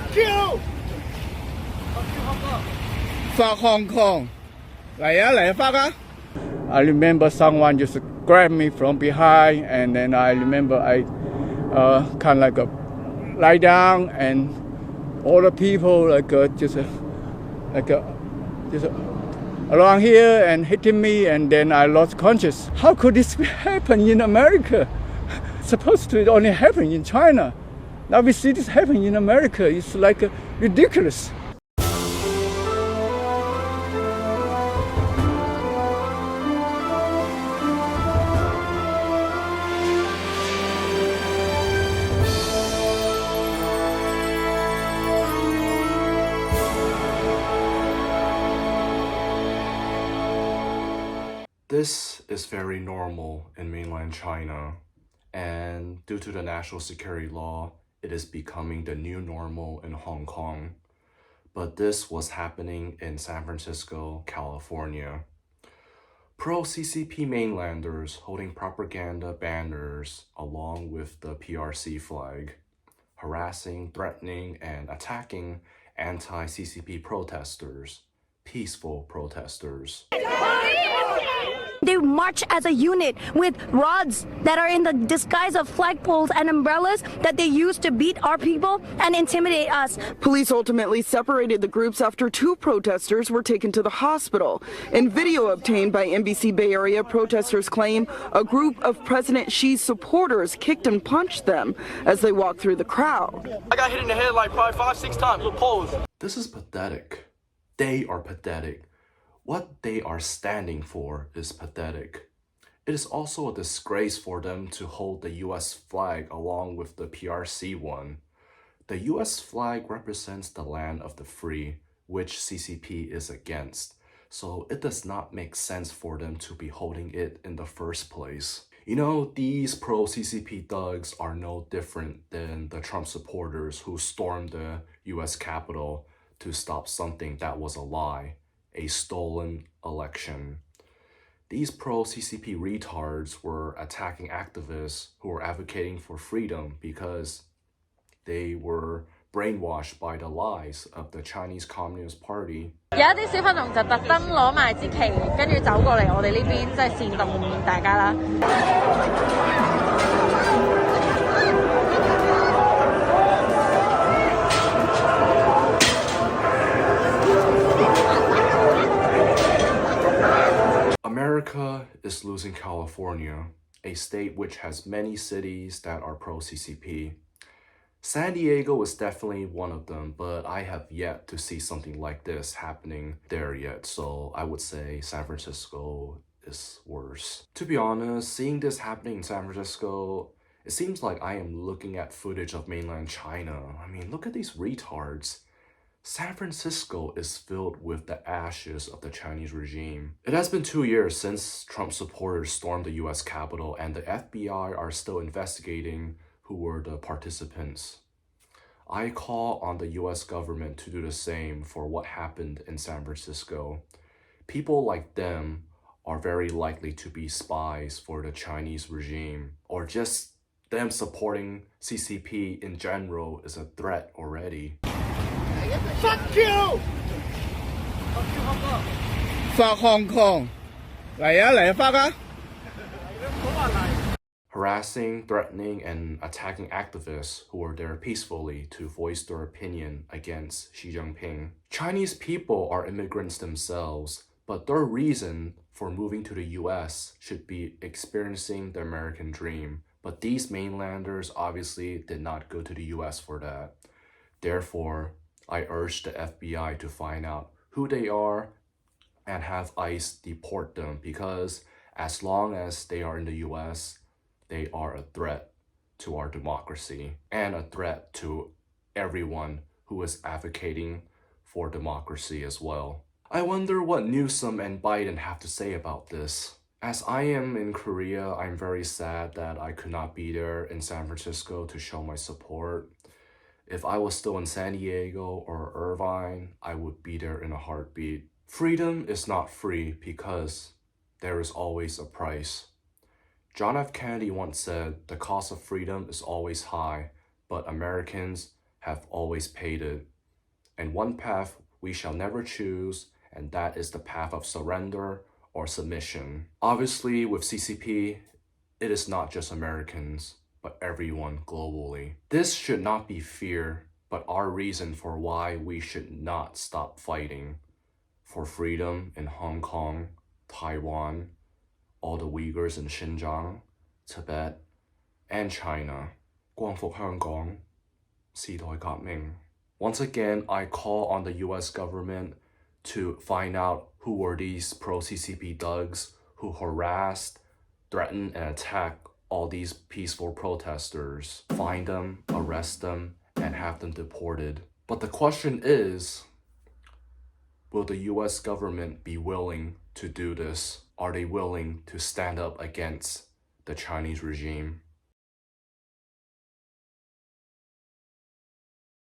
Fuck you! Fuck Hong Kong. 嚟啊嚟啊 fuck 啊 I remember someone just grabbed me from behind, and then I remember I kind of like lie down, and all the people just around here and hitting me, and then I lost conscious. How could this happen in America? It's supposed to only happen in China. Now we see this happen in America. It's like ridiculous. This is very normal in mainland China, and due to the national security law, it is becoming the new normal in Hong Kong. But this was happening in San Francisco, California. Pro-CCP mainlanders holding propaganda banners along with the PRC flag, harassing, threatening, and attacking anti-CCP protesters, peaceful protesters. They march as a unit with rods that are in the disguise of flagpoles and umbrellas that they use to beat our people and intimidate us. Police ultimately separated the groups after 2 protesters were taken to the hospital. In video obtained by NBC Bay Area, protesters claim a group of President Xi's supporters kicked and punched them as they walked through the crowd. I got hit in the head like probably 5-6 times with poles. This is pathetic. They are pathetic. What they are standing for is pathetic. It is also a disgrace for them to hold the US flag along with the PRC one. The US flag represents the land of the free, which CCP is against, so it does not make sense for them to be holding it in the first place. You know, these pro-CCP thugs are no different than the Trump supporters who stormed the US Capitol to stop something that was a lie. A stolen election. These pro-CCP retards were attacking activists who were advocating for freedom because they were brainwashed by the lies of the Chinese Communist Party. 有一啲小粉紅就特登攞埋支旗，跟住走過嚟我哋呢邊，即係煽動大家啦。America is losing California, a state which has many cities that are pro-CCP. San Diego is definitely one of them, but I have yet to see something like this happening there yet, so I would say San Francisco is worse. To be honest, seeing this happening in San Francisco, it seems like I am looking at footage of mainland China. I mean, look at these retards. San Francisco is filled with the ashes of the Chinese regime. It has been 2 years since Trump supporters stormed the US Capitol, and the FBI are still investigating who were the participants. I call on the US government to do the same for what happened in San Francisco. People like them are very likely to be spies for the Chinese regime, or just them supporting CCP in general is a threat already. Fuck you! Fuck Hong Kong. 嚟啊嚟啊 fuck 啊 Harassing, threatening, and attacking activists who were there peacefully to voice their opinion against Xi Jinping. Chinese people are immigrants themselves, but their reason for moving to the US should be experiencing the American dream. But these mainlanders obviously did not go to the US for that. Therefore, I urge the FBI to find out who they are and have ICE deport them, because as long as they are in the US, they are a threat to our democracy and a threat to everyone who is advocating for democracy as well. I wonder what Newsom and Biden have to say about this. As I am in Korea, I'm very sad that I could not be there in San Francisco to show my support. If I was still in San Diego or Irvine, I would be there in a heartbeat. Freedom is not free because there is always a price. John F. Kennedy once said, the cost of freedom is always high, but Americans have always paid it. And one path we shall never choose, and that is the path of surrender or submission. Obviously, with CCP, it is not just Americans, but everyone globally. This should not be fear, but our reason for why we should not stop fighting for freedom in Hong Kong, Taiwan, all the Uighurs in Xinjiang, Tibet, and China. 光復香港，時代革命. Once again, I call on the US government to find out who were these pro-CCP thugs who harassed, threatened, and attacked all these peaceful protesters. Find them, arrest them, and have them deported. But the question is, will the US government be willing to do this? Are they willing to stand up against the Chinese regime?